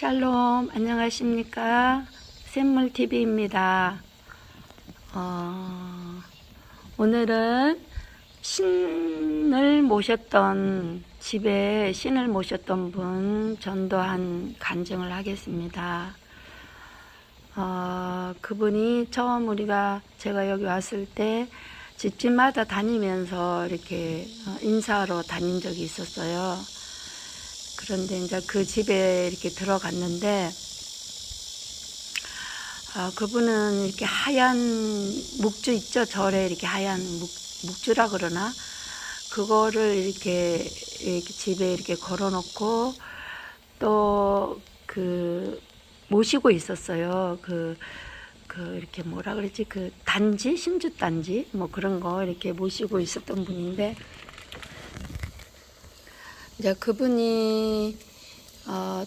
샬롬, 안녕하십니까? 샘물TV입니다. 오늘은 집에 신을 모셨던 분 전도한 간증을 하겠습니다. 그분이 처음 제가 여기 왔을 때 집집마다 다니면서 이렇게 인사하러 다닌 적이 있었어요. 그런데 이제 그 집에 이렇게 들어갔는데, 그분은 이렇게 하얀 묵주 있죠? 절에 이렇게 하얀 묵주라 그러나? 그거를 이렇게 집에 이렇게 걸어놓고, 또 모시고 있었어요. 이렇게 뭐라 그러지? 단지? 신주단지? 뭐 그런 거 이렇게 모시고 있었던 분인데, 이제 그분이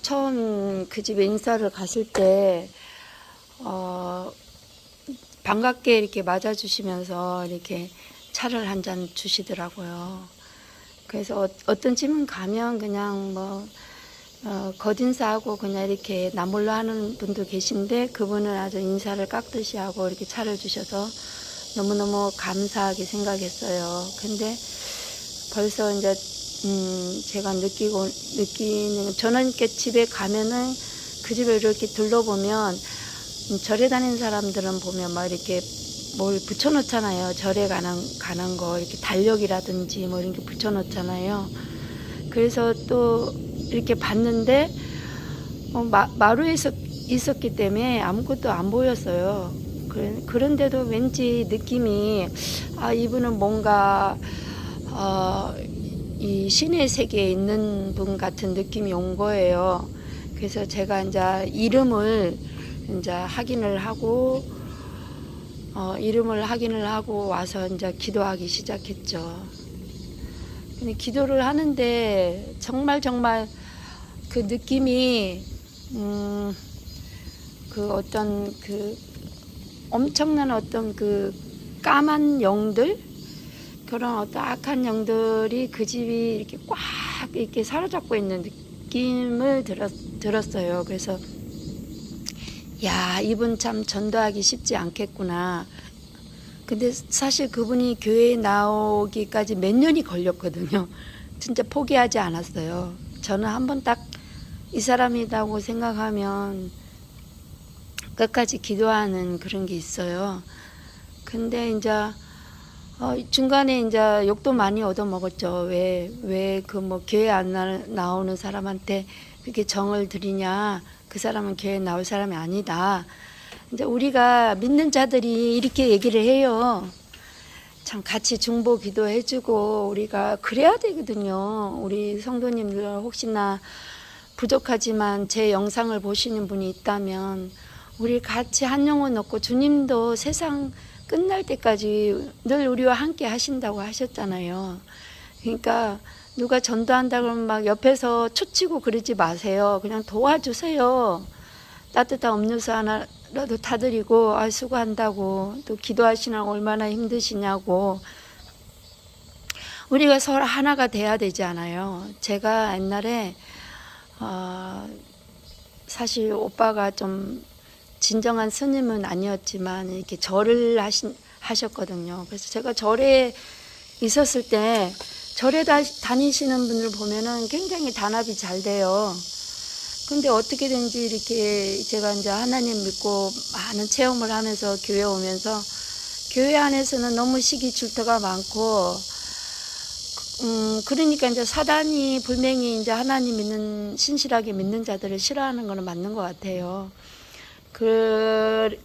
처음 그 집에 인사를 갔을 때 반갑게 이렇게 맞아주시면서 이렇게 차를 한 잔 주시더라고요. 그래서 어떤 집은 가면 그냥 겉인사하고 그냥 이렇게 나몰라 하는 분도 계신데, 그분은 아주 인사를 깎듯이 하고 이렇게 차를 주셔서 너무너무 감사하게 생각했어요. 근데 벌써 이제 제가 느끼는, 저는 이렇게 집에 가면은 그 집을 이렇게 둘러보면, 절에 다니는 사람들은 보면 막 이렇게 뭘 붙여놓잖아요. 절에 가는 거, 이렇게 달력이라든지 뭐 이런 게 붙여놓잖아요. 그래서 또 이렇게 봤는데, 마루에 있었기 때문에 아무것도 안 보였어요. 그런데도 왠지 느낌이, 이분은 뭔가, 이 신의 세계에 있는 분 같은 느낌이 온 거예요. 그래서 제가 이제 이름을 확인을 하고 와서 이제 기도하기 시작했죠. 근데 기도를 하는데 정말 그 느낌이 엄청난 어떤 까만 영들, 그런 어떤 악한 영들이 그 집이 이렇게 꽉 이렇게 사로잡고 있는 느낌을 들었어요. 그래서 이분 참 전도하기 쉽지 않겠구나. 근데 사실 그분이 교회에 나오기까지 몇 년이 걸렸거든요. 진짜 포기하지 않았어요. 저는 한번 딱 이 사람이라고 생각하면 끝까지 기도하는 그런 게 있어요. 근데 이제 중간에 이제 욕도 많이 얻어먹었죠. 왜 교회 안 나오는 사람한테 그렇게 정을 들이냐. 그 사람은 교회 나올 사람이 아니다. 이제 우리가 믿는 자들이 이렇게 얘기를 해요. 참 같이 중보 기도해주고 우리가 그래야 되거든요. 우리 성도님들 혹시나 부족하지만 제 영상을 보시는 분이 있다면 우리 같이 한 영혼 얻고, 주님도 세상 끝날 때까지 늘 우리와 함께 하신다고 하셨잖아요. 그러니까 누가 전도한다 그러면 막 옆에서 초치고 그러지 마세요. 그냥 도와주세요. 따뜻한 음료수 하나라도 타드리고, 수고한다고, 또 기도하시느라고 얼마나 힘드시냐고. 우리가 서로 하나가 돼야 되지 않아요. 제가 옛날에 사실 오빠가 좀 진정한 스님은 아니었지만 이렇게 절을 하셨거든요. 그래서 제가 절에 있었을 때, 절에 다니시는 분들 보면은 굉장히 단합이 잘 돼요. 근데 어떻게든지 이렇게 제가 이제 하나님 믿고 많은 체험을 하면서 교회 오면서, 교회 안에서는 너무 시기 질투가 많고, 그러니까 이제 사단이 분명히 이제 하나님 신실하게 믿는 자들을 싫어하는 거는 맞는 것 같아요.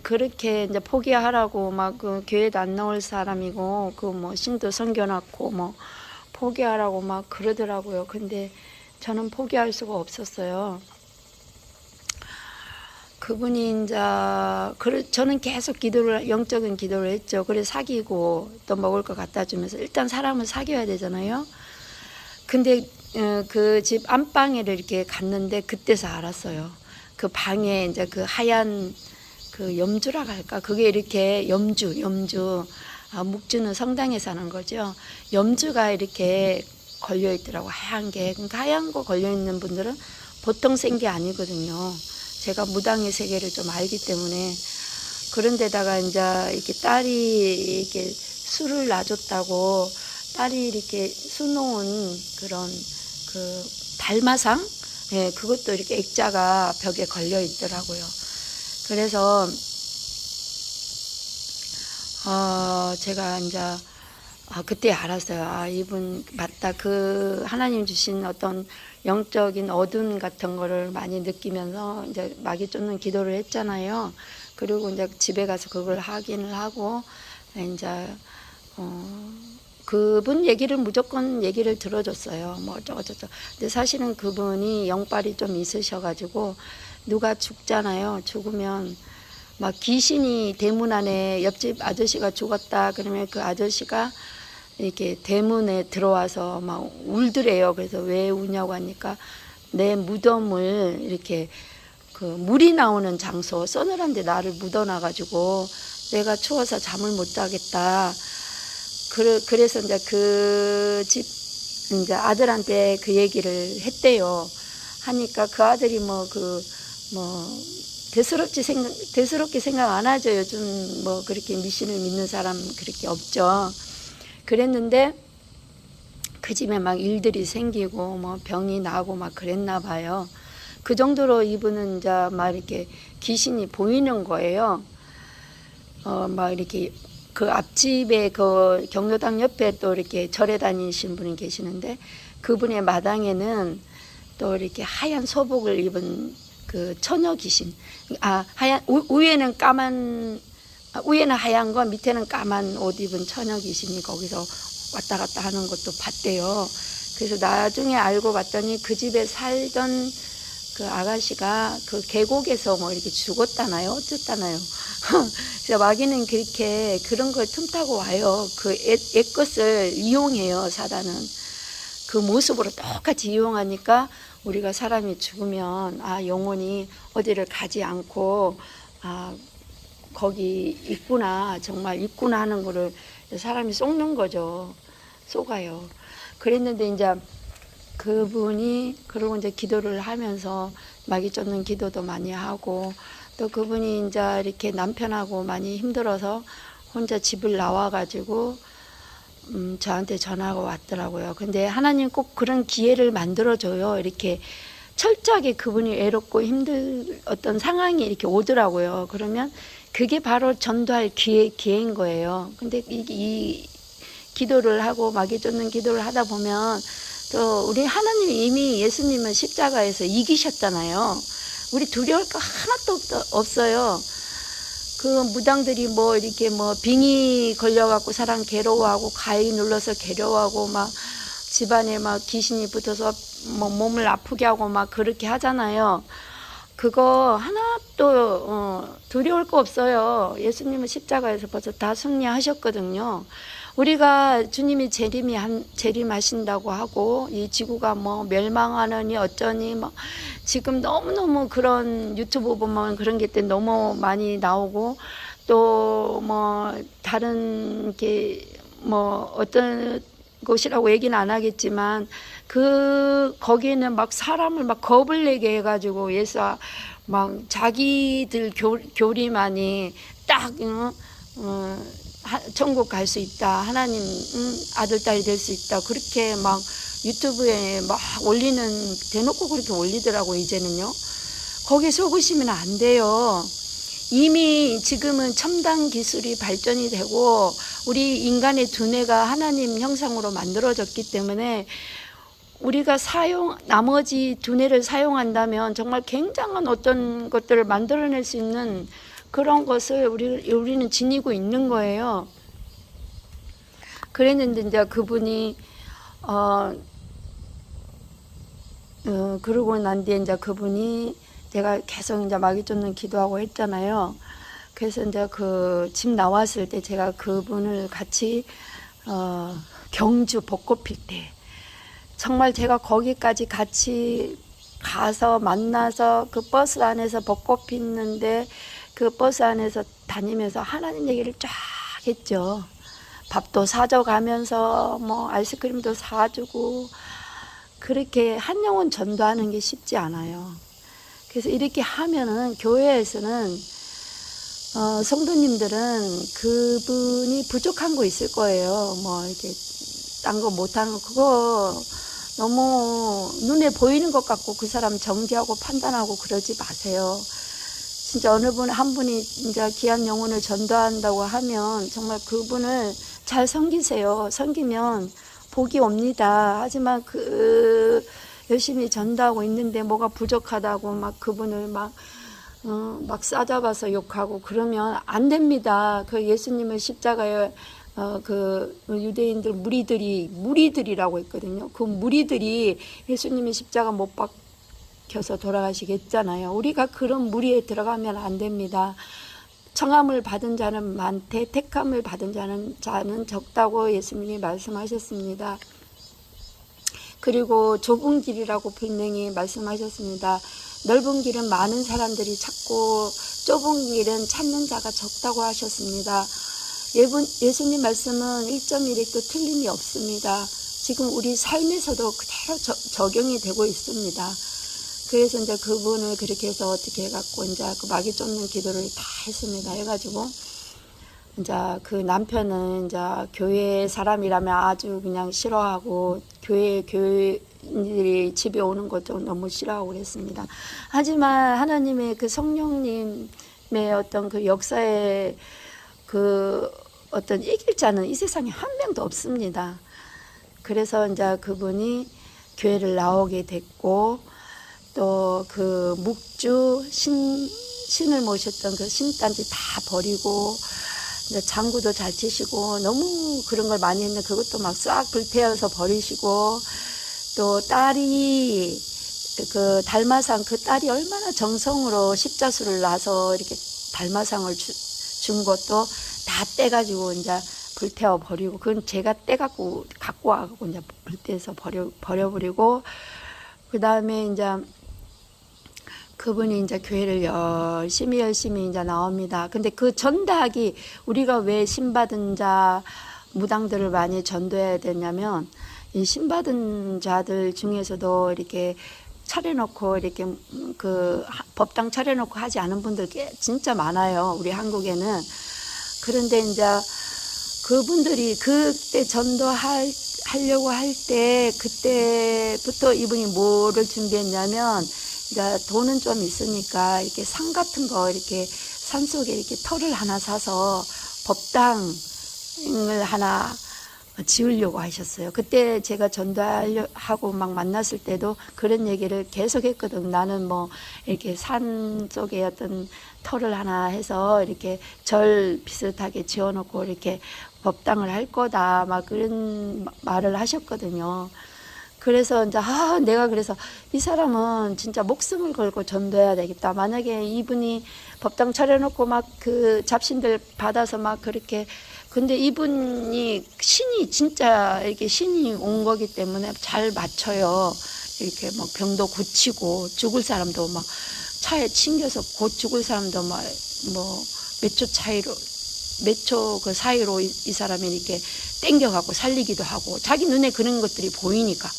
그렇게 이제 포기하라고 교회도 안 나올 사람이고, 신도 섬겨놨고 포기하라고 그러더라고요. 근데 저는 포기할 수가 없었어요. 그분이 이제, 저는 계속 영적인 기도를 했죠. 그래 사귀고 또 먹을 거 갖다 주면서, 일단 사람을 사귀어야 되잖아요. 근데 그 집 안방에를 이렇게 갔는데 그때서 알았어요. 그 방에 이제 하얀 염주라고 할까? 그게 이렇게 염주. 묵주는 성당에 사는 거죠. 염주가 이렇게 걸려 있더라고, 하얀 게. 그러니까 하얀 거 걸려 있는 분들은 보통 센 게 아니거든요. 제가 무당의 세계를 좀 알기 때문에. 그런데다가 이제 이렇게 딸이 이렇게 술을 놔줬다고 딸이 이렇게 수놓은 그런 그 달마상, 예, 그것도 이렇게 액자가 벽에 걸려 있더라고요. 그래서 제가 이제 그때 알았어요. 이분 맞다. 그 하나님 주신 어떤 영적인 어둠 같은 거를 많이 느끼면서 이제 마귀 쫓는 기도를 했잖아요. 그리고 이제 집에 가서 그걸 확인을 하고 이제 그분 얘기를 무조건 얘기를 들어줬어요. 뭐 어쩌고저쩌고. 근데 사실은 그분이 영빨이 좀 있으셔가지고 누가 죽잖아요. 죽으면 막 귀신이 대문 안에 옆집 아저씨가 죽었다 그러면 그 아저씨가 이렇게 대문에 들어와서 막 울더래요. 그래서 왜 우냐고 하니까 내 무덤을 이렇게 그 물이 나오는 장소 서늘한데 나를 묻어놔가지고 내가 추워서 잠을 못 자겠다. 그래서 이제 그 집 이제 아들한테 그 얘기를 했대요. 하니까 그 아들이 대수롭게 생각 안 하죠. 요즘 뭐 그렇게 미신을 믿는 사람 그렇게 없죠. 그랬는데 그 집에 막 일들이 생기고 뭐 병이 나고 막 그랬나 봐요. 그 정도로 이분은 이제 막 이렇게 귀신이 보이는 거예요. 막 이렇게 그 앞집에 그 경로당 옆에 또 이렇게 절에 다니신 분이 계시는데 그분의 마당에는 또 이렇게 하얀 소복을 입은 그 처녀 귀신, 위에는 위에는 하얀 거 밑에는 까만 옷 입은 처녀 귀신이 거기서 왔다 갔다 하는 것도 봤대요. 그래서 나중에 알고 봤더니 그 집에 살던 그 아가씨가 그 계곡에서 뭐 이렇게 죽었다나요? 어쨌다나요? 그래서 마귀는 그렇게 그런 걸 틈타고 와요. 그 옛것을 이용해요, 사단은. 그 모습으로 똑같이 이용하니까 우리가 사람이 죽으면 영혼이 어디를 가지 않고 거기 있구나, 정말 있구나 하는 거를 사람이 속는 거죠. 속아요. 그랬는데 이제 그분이 그러고 이제 기도를 하면서 마귀 쫓는 기도도 많이 하고 또 그분이 이제 이렇게 남편하고 많이 힘들어서 혼자 집을 나와가지고 저한테 전화가 왔더라고요. 근데 하나님 꼭 그런 기회를 만들어줘요. 이렇게 철저하게 그분이 외롭고 힘들 어떤 상황이 이렇게 오더라고요. 그러면 그게 바로 전도할 기회인 거예요. 근데 이 기도를 하고 마귀 쫓는 기도를 하다 보면 또 우리 하나님이 이미 예수님은 십자가에서 이기셨잖아요. 우리 두려울 거 하나도 없어요. 그 무당들이 뭐 이렇게 뭐 빙이 걸려갖고 사람 괴로워하고 가위 눌러서 괴로워하고 막 집안에 막 귀신이 붙어서 뭐 몸을 아프게 하고 막 그렇게 하잖아요. 그거 하나도 두려울 거 없어요. 예수님은 십자가에서 벌써 다 승리하셨거든요. 우리가 주님이 재림하신다고 하고 이 지구가 뭐 멸망하느니 어쩌니 뭐 지금 너무너무 그런 유튜브 보면 그런 게 너무 많이 나오고 또 뭐 다른 게 뭐 어떤 곳이라고 얘기는 안 하겠지만 거기에는 막 사람을 막 겁을 내게 해가지고 막 자기들 교리만이 딱 천국 갈 수 있다. 하나님 아들 딸이 될 수 있다. 그렇게 막 유튜브에 막 대놓고 그렇게 올리더라고. 이제는요. 거기에 속으시면 안 돼요. 이미 지금은 첨단 기술이 발전이 되고 우리 인간의 두뇌가 하나님 형상으로 만들어졌기 때문에 우리가 나머지 두뇌를 사용한다면 정말 굉장한 어떤 것들을 만들어낼 수 있는 그런 것을 우리는 지니고 있는 거예요. 그랬는데 이제 그분이 그러고 난 뒤에 이제 그분이 제가 계속 이제 마귀 쫓는 기도하고 했잖아요. 그래서 이제 그 집 나왔을 때 제가 그분을 같이 경주 벚꽃 필 때 정말 제가 거기까지 같이 가서 만나서 그 버스 안에서 벚꽃 피는데 그 버스 안에서 다니면서 하나님 얘기를 쫙 했죠. 밥도 사줘 가면서 뭐 아이스크림도 사주고 그렇게 한 영혼 전도하는 게 쉽지 않아요. 그래서 이렇게 하면은 교회에서는 성도님들은 그분이 부족한 거 있을 거예요. 뭐 이렇게 딴 거 못하는 거 그거 너무 눈에 보이는 것 같고 그 사람 정죄하고 판단하고 그러지 마세요. 진짜 어느 분 한 분이 이제 귀한 영혼을 전도한다고 하면 정말 그분을 잘 섬기세요. 섬기면 복이 옵니다. 하지만 열심히 전도하고 있는데 뭐가 부족하다고 막 그분을 막 싸잡아서 욕하고 그러면 안 됩니다. 그 예수님의 십자가에 그 유대인들 무리들이라고 했거든요. 그 무리들이 예수님의 십자가 못 박혀서 돌아가시겠잖아요. 우리가 그런 무리에 들어가면 안 됩니다. 청함을 받은 자는 많되 택함을 받은 자는 적다고 예수님이 말씀하셨습니다. 그리고 좁은 길이라고 분명히 말씀하셨습니다. 넓은 길은 많은 사람들이 찾고 좁은 길은 찾는 자가 적다고 하셨습니다. 예수님 말씀은 1.1획도 틀림이 없습니다. 지금 우리 삶에서도 그대로 적용이 되고 있습니다. 그래서 이제 그분을 그렇게 해서 어떻게 해갖고 이제 그 마귀 쫓는 기도를 다 했습니다. 해가지고 이제 그 남편은 이제 교회 사람이라면 아주 그냥 싫어하고 교회인들이 집에 오는 것 좀 너무 싫어하고 그랬습니다. 하지만 하나님의 그 성령님의 어떤 그 역사에 그 어떤 이길 자는 이 세상에 한 명도 없습니다. 그래서 이제 그분이 교회를 나오게 됐고 또 그 묵주 신을 모셨던 그 신단지 다 버리고 이제 장구도 잘 치시고 너무 그런 걸 많이 했는데 그것도 막 싹 불태워서 버리시고 또 딸이 그 달마상 그 딸이 얼마나 정성으로 십자수를 놔서 이렇게 달마상을 준 것도 다 떼가지고 이제 불태워 버리고 그건 제가 떼갖고 갖고 와갖고 이제 불태워서 버려버리고 그 다음에 이제 그분이 이제 교회를 열심히 이제 나옵니다. 근데 그 전도하기 우리가 왜 신받은 자 무당들을 많이 전도해야 되냐면 이 신받은 자들 중에서도 이렇게 차려놓고 이렇게 그 법당 차려놓고 하지 않은 분들 꽤 진짜 많아요. 우리 한국에는. 그런데 이제 그분들이 그때 전도하려고 할 때 그때부터 이분이 뭐를 준비했냐면 이제 돈은 좀 있으니까 이렇게 산 같은 거 이렇게 산속에 이렇게 터를 하나 사서 법당을 하나 지으려고 하셨어요. 그때 제가 전도하고 막 만났을 때도 그런 얘기를 계속 했거든. 나는 뭐 이렇게 산 속에 어떤 터를 하나 해서 이렇게 절 비슷하게 지어놓고 이렇게 법당을 할 거다. 막 그런 말을 하셨거든요. 그래서 이제 내가 그래서 이 사람은 진짜 목숨을 걸고 전도해야 되겠다. 만약에 이분이 법당 차려놓고 막 그 잡신들 받아서 막 그렇게 근데 이분이 신이 진짜 이렇게 신이 온 거기 때문에 잘 맞춰요. 이렇게 막 병도 고치고 죽을 사람도 막 차에 챙겨서 곧 죽을 사람도 막 뭐 몇 초 그 사이로 이 사람이 이렇게 땡겨가고 살리기도 하고 자기 눈에 그런 것들이 보이니까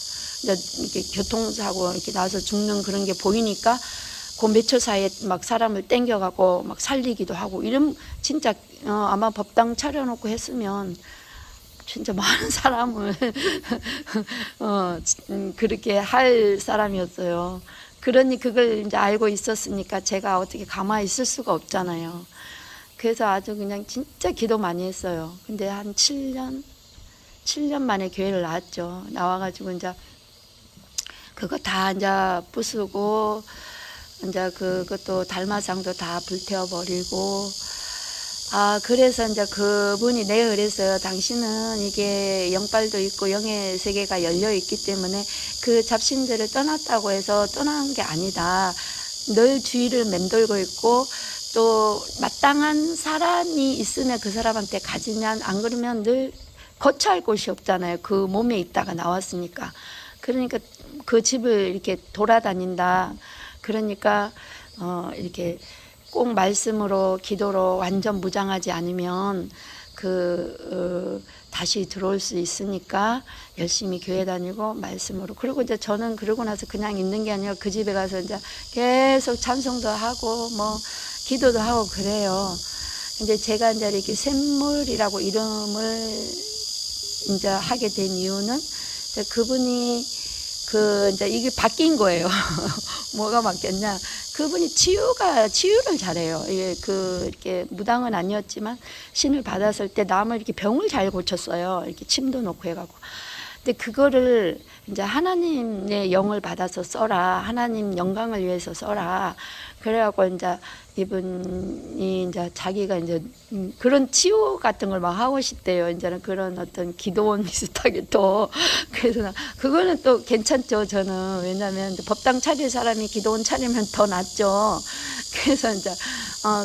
이렇게 교통사고 이렇게 나서 죽는 그런 게 보이니까 그 몇 초 사이에 막 사람을 땡겨가고 막 살리기도 하고 이런 진짜 아마 법당 차려놓고 했으면 진짜 많은 사람을 그렇게 할 사람이었어요. 그러니 그걸 이제 알고 있었으니까 제가 어떻게 가만히 있을 수가 없잖아요. 그래서 아주 그냥 진짜 기도 많이 했어요. 근데 한 7년 만에 교회를 나왔죠. 나와가지고 이제 그거 다 이제 부수고 이제 그것도 달마상도 다 불태워버리고 그래서 이제 그분이 내가 그랬어요. 당신은 이게 영빨도 있고 영의 세계가 열려 있기 때문에 그 잡신들을 떠났다고 해서 떠난 게 아니다. 늘 주위를 맴돌고 있고 또 마땅한 사람이 있으면 그 사람한테 가지면 안 그러면 늘 거처할 곳이 없잖아요. 그 몸에 있다가 나왔으니까. 그러니까 그 집을 이렇게 돌아다닌다. 그러니까 이렇게 꼭 말씀으로 기도로 완전 무장하지 않으면 다시 들어올 수 있으니까 열심히 교회 다니고 말씀으로. 그리고 이제 저는 그러고 나서 그냥 있는 게 아니라 그 집에 가서 이제 계속 찬송도 하고 뭐 기도도 하고 그래요. 근데 제가 이제 이렇게 샘물이라고 이름을 이제 하게 된 이유는 이제 그분이 이제 이게 바뀐 거예요. 뭐가 바뀌었냐? 그분이 치유를 잘해요. 예, 이렇게 무당은 아니었지만 신을 받았을 때 남을 이렇게 병을 잘 고쳤어요. 이렇게 침도 놓고 해가고. 근데 그거를 이제 하나님의 영을 받아서 써라. 하나님 영광을 위해서 써라. 그래갖고 이제 이분이 이제 자기가 이제 그런 치유 같은 걸 막 하고 싶대요. 이제는 그런 어떤 기도원 비슷하게 또. 그래서 그거는 또 괜찮죠. 저는. 왜냐면 법당 차릴 사람이 기도원 차리면 더 낫죠. 그래서 이제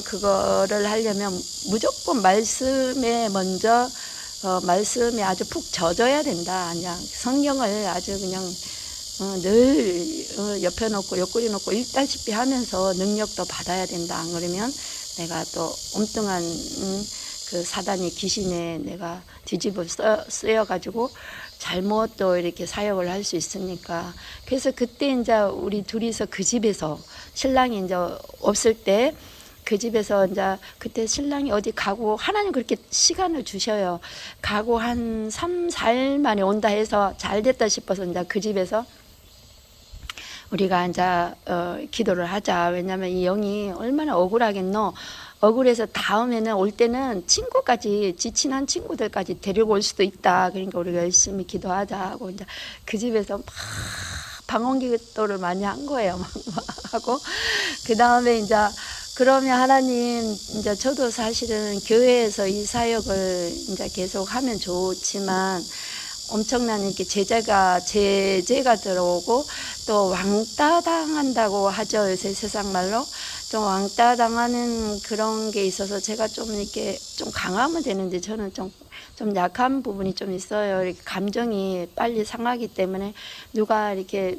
그거를 하려면 무조건 말씀에 먼저 말씀에 아주 푹 젖어야 된다. 그냥 성경을 아주 그냥 늘 옆에 놓고 옆구리 놓고 읽다시피 하면서 능력도 받아야 된다. 안 그러면 내가 또 엉뚱한 그 사단이 귀신에 내가 뒤집어 쓰여가지고 잘못 또 이렇게 사역을 할 수 있으니까. 그래서 그때 이제 우리 둘이서 그 집에서 신랑이 이제 없을 때 그 집에서 이제 그때 신랑이 어디 가고 하나님 그렇게 시간을 주셔요. 가고 한 3, 4일 만에 온다 해서 잘 됐다 싶어서 이제 그 집에서 우리가 이제 기도를 하자. 왜냐하면 이 영이 얼마나 억울하겠노. 억울해서 다음에는 올 때는 친구까지, 친한 친구들까지 데리고 올 수도 있다. 그러니까 우리가 열심히 기도하자 하고 이제 그 집에서 막 방언기도를 많이 한 거예요. 막 하고 그 다음에 이제 그러면 하나님, 이제 저도 사실은 교회에서 이 사역을 이제 계속 하면 좋지만 엄청난 이렇게 제재가 들어오고 또 왕따 당한다고 하죠. 요새 세상 말로. 좀 왕따 당하는 그런 게 있어서 제가 좀 이렇게 좀 강하면 되는데 저는 좀 약한 부분이 좀 있어요. 이렇게 감정이 빨리 상하기 때문에 누가 이렇게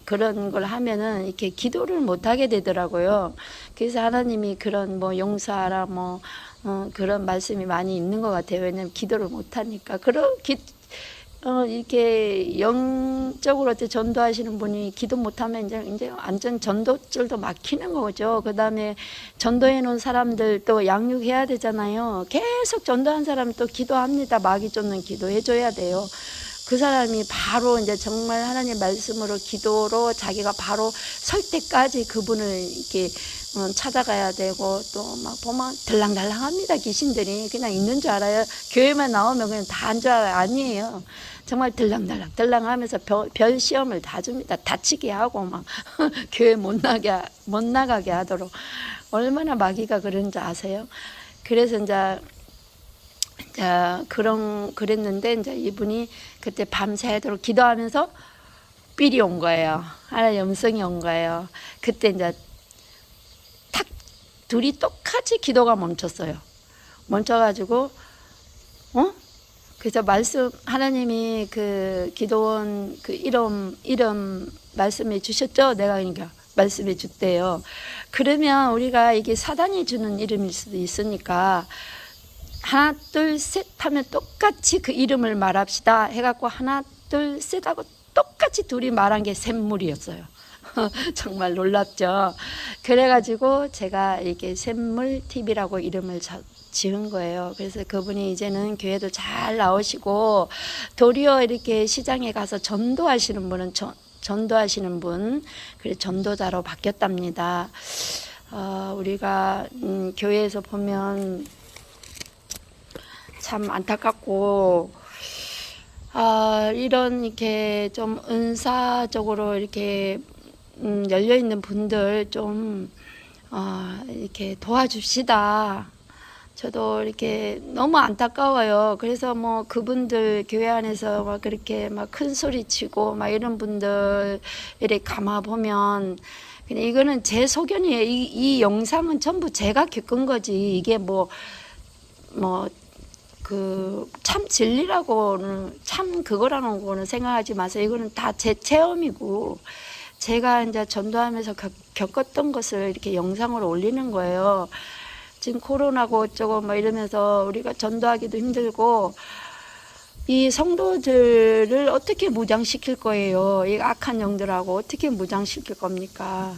그런 걸 하면은 이렇게 기도를 못 하게 되더라고요. 그래서 하나님이 그런 뭐 용서하라 뭐 그런 말씀이 많이 있는 것 같아요. 왜냐면 기도를 못 하니까. 이렇게 영적으로 전도하시는 분이 기도 못하면 이제 완전 전도줄도 막히는 거죠. 그 다음에 전도해 놓은 사람들 또 양육해야 되잖아요. 계속 전도한 사람 또 기도합니다. 마귀 쫓는 기도해줘야 돼요. 그 사람이 바로 이제 정말 하나님 말씀으로 기도로 자기가 바로 설 때까지 그분을 이렇게 찾아가야 되고 또 막 보면 들랑달랑합니다. 귀신들이 그냥 있는 줄 알아요. 교회만 나오면 그냥 다 한 줄 알아요. 아니에요. 정말 들랑하면서 별 시험을 다 줍니다. 다치게 하고 막 교회 못 나가게 하도록. 얼마나 마귀가 그런지 아세요? 그래서 이제 그랬는데 이제 이분이 그때 밤새도록 기도하면서 삘이 온 거예요. 하나의 음성이 온 거예요. 그때 이제 탁 둘이 똑같이 기도가 멈췄어요. 멈춰가지고 그래서 하나님이 그 기도원 그 이름 말씀해 주셨죠? 내가 그러니까 말씀해 줬대요. 그러면 우리가 이게 사단이 주는 이름일 수도 있으니까 하나 둘 셋 하면 똑같이 그 이름을 말합시다 해갖고 하나 둘 셋 하고 똑같이 둘이 말한 게 샘물이었어요. 정말 놀랍죠. 그래가지고 제가 이렇게 샘물TV라고 이름을 지은 거예요. 그래서 그분이 이제는 교회도 잘 나오시고 도리어 이렇게 시장에 가서 전도하시는 분은 전도하시는 분, 그래 전도자로 바뀌었답니다. 우리가 교회에서 보면 참 안타깝고 이런 이렇게 좀 은사적으로 이렇게 열려 있는 분들 좀 이렇게 도와줍시다. 저도 이렇게 너무 안타까워요. 그래서 뭐 그분들 교회 안에서 막 그렇게 막 큰 소리 치고 막 이런 분들 이렇게 감아 보면 그냥 이거는 제 소견이에요. 이 영상은 전부 제가 겪은 거지. 이게 참 진리라고는 참 그거라는 거는 생각하지 마세요. 이거는 다 제 체험이고 제가 이제 전도하면서 겪었던 것을 이렇게 영상으로 올리는 거예요. 지금 코로나고 어쩌고 뭐 이러면서 우리가 전도하기도 힘들고 이 성도들을 어떻게 무장시킬 거예요? 이 악한 영들하고 어떻게 무장시킬 겁니까?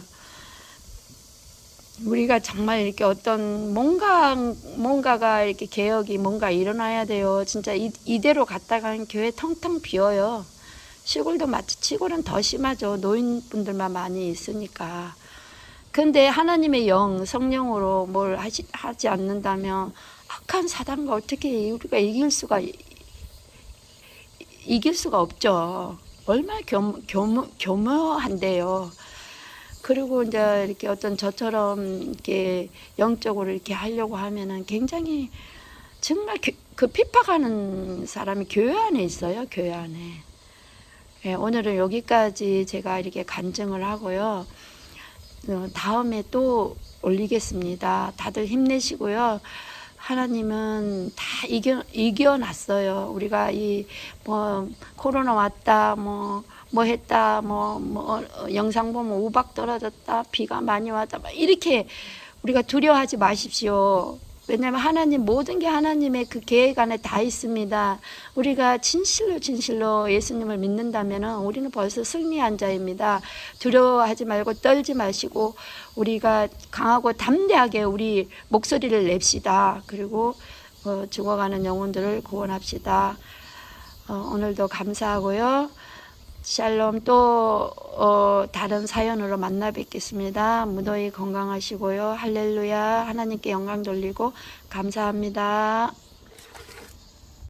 우리가 정말 이렇게 어떤 뭔가가 이렇게 개혁이 뭔가 일어나야 돼요. 진짜 이대로 갔다가는 교회 텅텅 비어요. 시골도 마치 시골은 더 심하죠. 노인분들만 많이 있으니까. 근데 하나님의 영, 성령으로 뭘 하지 않는다면 악한 사단과 어떻게 우리가 이길 수가 없죠. 얼마나 교묘한데요. 그리고 이제 이렇게 어떤 저처럼 이렇게 영적으로 이렇게 하려고 하면은 굉장히 정말 그 핍박하는 사람이 교회 안에 있어요. 교회 안에. 예, 오늘은 여기까지 제가 이렇게 간증을 하고요. 다음에 또 올리겠습니다. 다들 힘내시고요. 하나님은 다 이겨놨어요. 우리가 뭐 코로나 왔다, 뭐 했다, 영상 보면 우박 떨어졌다, 비가 많이 왔다, 이렇게 우리가 두려워하지 마십시오. 왜냐하면 하나님 모든 게 하나님의 그 계획 안에 다 있습니다. 우리가 진실로 예수님을 믿는다면 우리는 벌써 승리한 자입니다. 두려워하지 말고 떨지 마시고 우리가 강하고 담대하게 우리 목소리를 냅시다. 그리고 죽어가는 영혼들을 구원합시다. 오늘도 감사하고요. 샬롬. 또 다른 사연으로 만나 뵙겠습니다. 무더위 건강하시고요. 할렐루야. 하나님께 영광 돌리고 감사합니다.